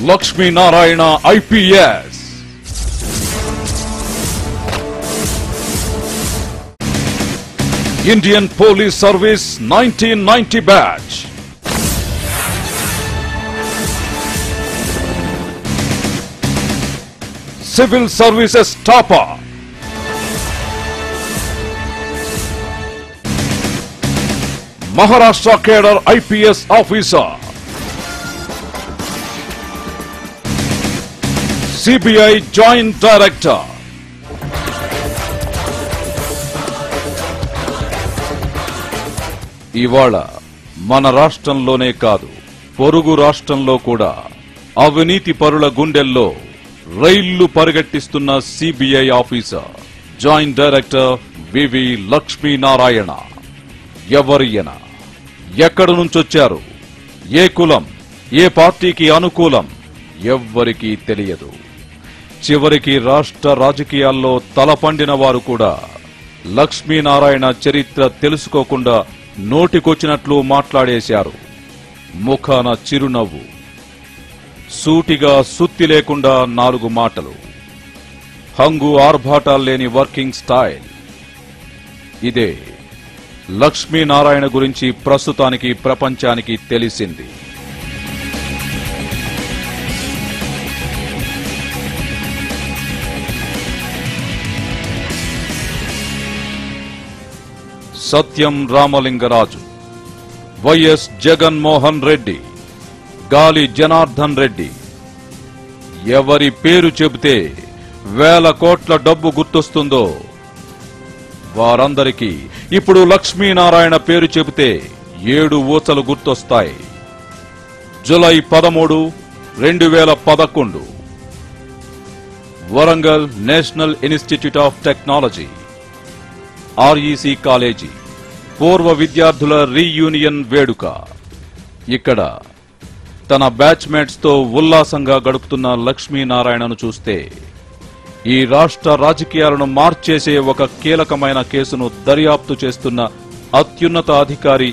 Lakshmi Narayana IPS. Indian Police Service 1990 batch. Civil Services topper. Maharashtra cadre IPS officer. CBI Joint Director. ఇవాళ మన రాష్ట్రంలోనే కాదు పొరుగు రాష్ట్రంలో కూడా అవినీతి పరుల గుండెల్లో రైళ్లు పరిగెట్టిస్తున్న సిబిఐ ఆఫీసర్ జాయింట్ డైరెక్టర్ వివి లక్ష్మీ నారాయణ. ఎవరియన, ఎక్కడి నుంచొచ్చారు, ఏ కులం, ఏ పార్టీకి అనుకూలం ఎవ్వరికీ తెలియదు. చివరికి రాష్ట్ర రాజకీయాల్లో తలపండిన వారు కూడా లక్ష్మీనారాయణ చరిత్ర తెలుసుకోకుండా నోటికొచ్చినట్లు మాట్లాడేశారు. ముఖాన చిరునవ్వు, సూటిగా సుత్తి లేకుండా 4 మాటలు, హంగు ఆర్భాటాల్లేని వర్కింగ్ స్టైల్. ఇదే లక్ష్మీనారాయణ గురించి ప్రస్తుతానికి ప్రపంచానికి తెలిసింది. సత్యం రామలింగరాజు, వైఎస్ జగన్మోహన్ రెడ్డి, గాలి జనార్దన్ రెడ్డి. ఎవరి పేరు చెబితే వేల కోట్ల డబ్బు గుర్తొస్తుందో వారందరికీ ఇప్పుడు లక్ష్మీనారాయణ పేరు చెబితే 7 ఊచలు గుర్తొస్తాయి. July 13, 2011 Warangal national institute of technology REC college పూర్వ విద్యార్థుల రీయూనియన్ వేడుక. ఇక్కడ తన బ్యాచ్మేట్స్ తో ఉల్లాసంగా గడుపుతున్న లక్ష్మీనారాయణను చూస్తే ఈ రాష్ట్ర రాజకీయాలను మార్చేసే ఒక కీలకమైన కేసును దర్యాప్తు చేస్తున్న అత్యున్నత అధికారి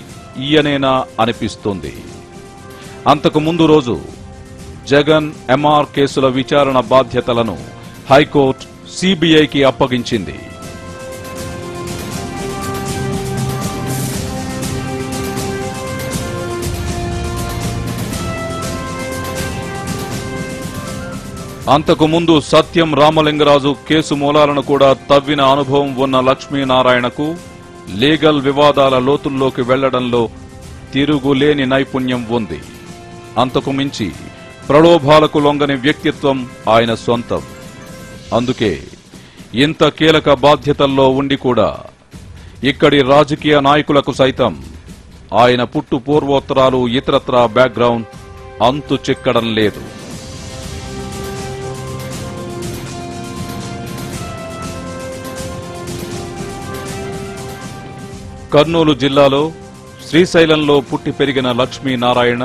ఈయనేనా అనిపిస్తుంది. అంతకు ముందు రోజు జగన్ MR కేసుల విచారణ బాధ్యతలను హైకోర్టు సిబిఐకి అప్పగించింది. అంతకుముందు సత్యం రామలింగరాజు కేసు మూలాలను కూడా తవ్విన అనుభవం ఉన్న లక్ష్మీనారాయణకు లీగల్ వివాదాల లోతుల్లోకి వెళ్లడంలో తిరుగులేని నైపుణ్యం ఉంది. అంతకు మించి ప్రలోభాలకు లొంగని వ్యక్తిత్వం ఆయన సొంతం. అందుకే ఇంత కీలక బాధ్యతల్లో ఉండి కూడా ఇక్కడి రాజకీయ నాయకులకు సైతం ఆయన పుట్టు పూర్వోత్తరాలు, ఇతరత్రా బ్యాక్గ్రౌండ్ అంతు చిక్కడం లేదు. కర్నూలు జిల్లాలో శ్రీశైలంలో పుట్టి పెరిగిన లక్ష్మీనారాయణ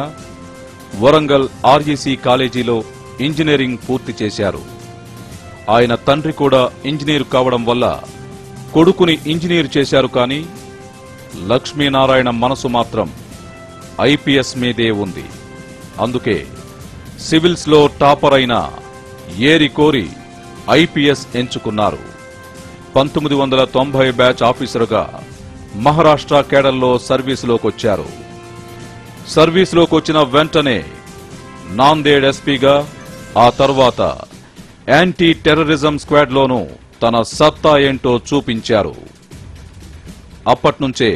వరంగల్ REC కాలేజీలో ఇంజనీరింగ్ పూర్తి చేశారు. ఆయన తండ్రి కూడా ఇంజనీర్ కావడం వల్ల కొడుకుని ఇంజనీర్ చేశారు. కానీ లక్ష్మీనారాయణ మనసు మాత్రం IPS మీదే ఉంది. అందుకే సివిల్స్ లో టాపర్ అయిన ఏరి కోరి IPS ఎంచుకున్నారు. 1990 బ్యాచ్ ఆఫీసరుగా మహారాష్ట్ర కేడర్లో సర్వీసులోకొచ్చారు. సర్వీసులోకొచ్చిన వెంటనే నాందేడ్ ఎస్పీగా, ఆ తర్వాత యాంటీ టెర్రరిజం స్క్వాడ్లోనూ తన సత్తా ఏంటో చూపించారు. అప్పట్నుంచే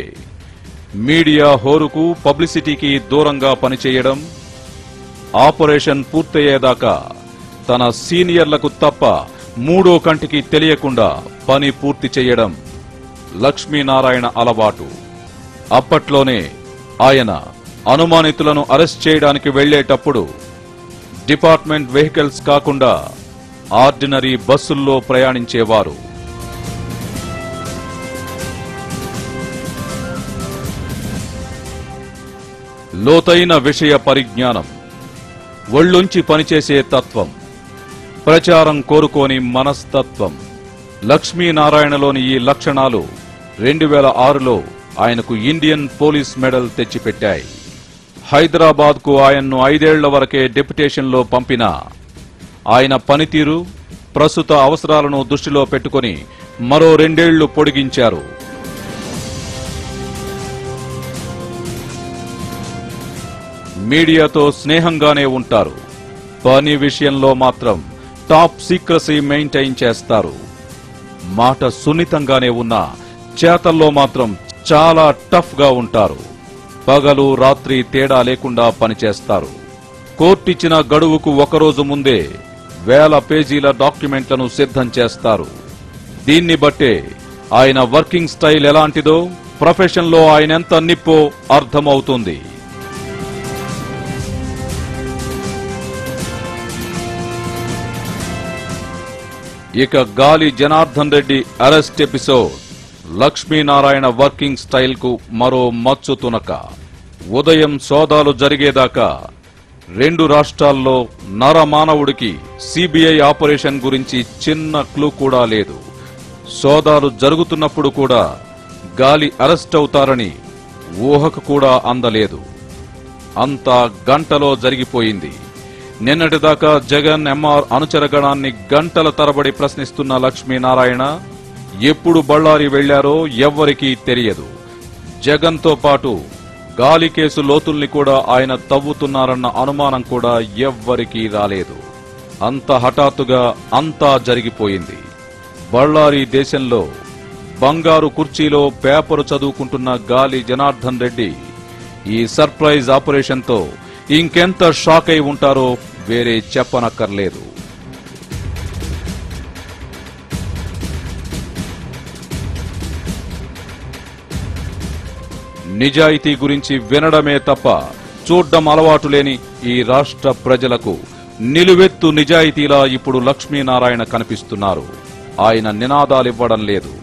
మీడియా హోరుకు, పబ్లిసిటీకి దూరంగా పనిచేయడం, ఆపరేషన్ పూర్తయ్యేదాకా తన సీనియర్లకు తప్ప మూడో కంటికి తెలియకుండా పని పూర్తి చేయడం లక్ష్మీనారాయణ అలవాటు. అప్పట్లోనే ఆయన అనుమానితులను అరెస్ట్ చేయడానికి వెళ్లేటప్పుడు డిపార్ట్మెంట్ వెహికల్స్ కాకుండా ఆర్డినరీ బస్సుల్లో ప్రయాణించేవారు. లోతైన విషయ పరిజ్ఞానం, ఒళ్ళుంచి పనిచేసే తత్వం, ప్రచారం కోరుకోని మనస్తత్వం. లక్ష్మీనారాయణలోని ఈ లక్షణాలు 2006లో ఆయనకు ఇండియన్ పోలీస్ మెడల్ తెచ్చిపెట్టాయి. హైదరాబాద్ కు ఆయన్ను 5 ఏళ్ల వరకే డెప్యుటేషన్లో పంపిన ఆయన పనితీరు, ప్రస్తుత అవసరాలను దృష్టిలో పెట్టుకుని మరో 2 ఏళ్లు పొడిగించారు. మీడియాతో స్నేహంగానే ఉంటారు. పని విషయంలో మాత్రం టాప్ సీక్రసీ మెయింటైన్ చేస్తారు. మాట సున్నితంగానే ఉన్నా చేతల్లో మాత్రం చాలా టఫ్ గా ఉంటారు. పగలు రాత్రి తేడా లేకుండా పనిచేస్తారు. కోర్టిచ్చిన గడువుకు ఒకరోజు ముందే 1000 పేజీల డాక్యుమెంట్లను సిద్ధం చేస్తారు. దీన్ని బట్టే ఆయన వర్కింగ్ స్టైల్ ఎలాంటిదో, ప్రొఫెషన్లో ఆయనెంత నిప్పో అర్థమవుతుంది. ఇక గాలి Janardhan Reddy arrest episode Lakshminarayana working style కు మరో మచ్చు తునక. ఉదయం సోదాలు జరిగేదాకా 2 రాష్ట్రాల్లో నరమానవుడికి సిబిఐ ఆపరేషన్ గురించి చిన్న క్లూ కూడా లేదు. సోదాలు జరుగుతున్నప్పుడు కూడా గాలి అరెస్ట్ అవుతారని ఊహకు కూడా అందలేదు. అంతా గంటలో జరిగిపోయింది. నిన్నటిదాకా జగన్ ఎంఆర్ అనుచరగణాన్ని గంటల తరబడి ప్రశ్నిస్తున్న లక్ష్మీనారాయణ ఎప్పుడు బళ్ళారి వెళ్లారో ఎవ్వరికీ తెలియదు. జగన్తో పాటు గాలి కేసు లోతుల్ని కూడా ఆయన తవ్వుతున్నారన్న అనుమానం కూడా ఎవ్వరికీ రాలేదు. అంత హఠాత్తుగా అంతా జరిగిపోయింది. బళ్ళారి దేశంలో బంగారు కుర్చీలో పేపరు చదువుకుంటున్న గాలి జనార్దన్ రెడ్డి ఈ సర్ప్రైజ్ ఆపరేషన్తో ఇంకెంత షాక్ అయి ఉంటారో వేరే చెప్పనక్కర్లేదు. నిజాయితీ గురించి వినడమే తప్ప చూడ్డం అలవాటు లేని ఈ రాష్ట్ర ప్రజలకు నిలువెత్తు నిజాయితీలా ఇప్పుడు లక్ష్మీనారాయణ కనిపిస్తున్నారు. ఆయన నినాదాలివ్వడం లేదు,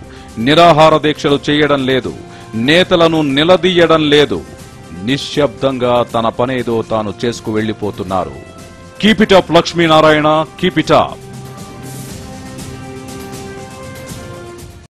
నిరాహార దీక్షలు చేయడం లేదు, నేతలను నిలదీయడం లేదు. నిశ్శబ్దంగా తన పనేదో తాను చేసుకు వెళ్లిపోతున్నారు. Keep it up Lakshminarayana, keep it up.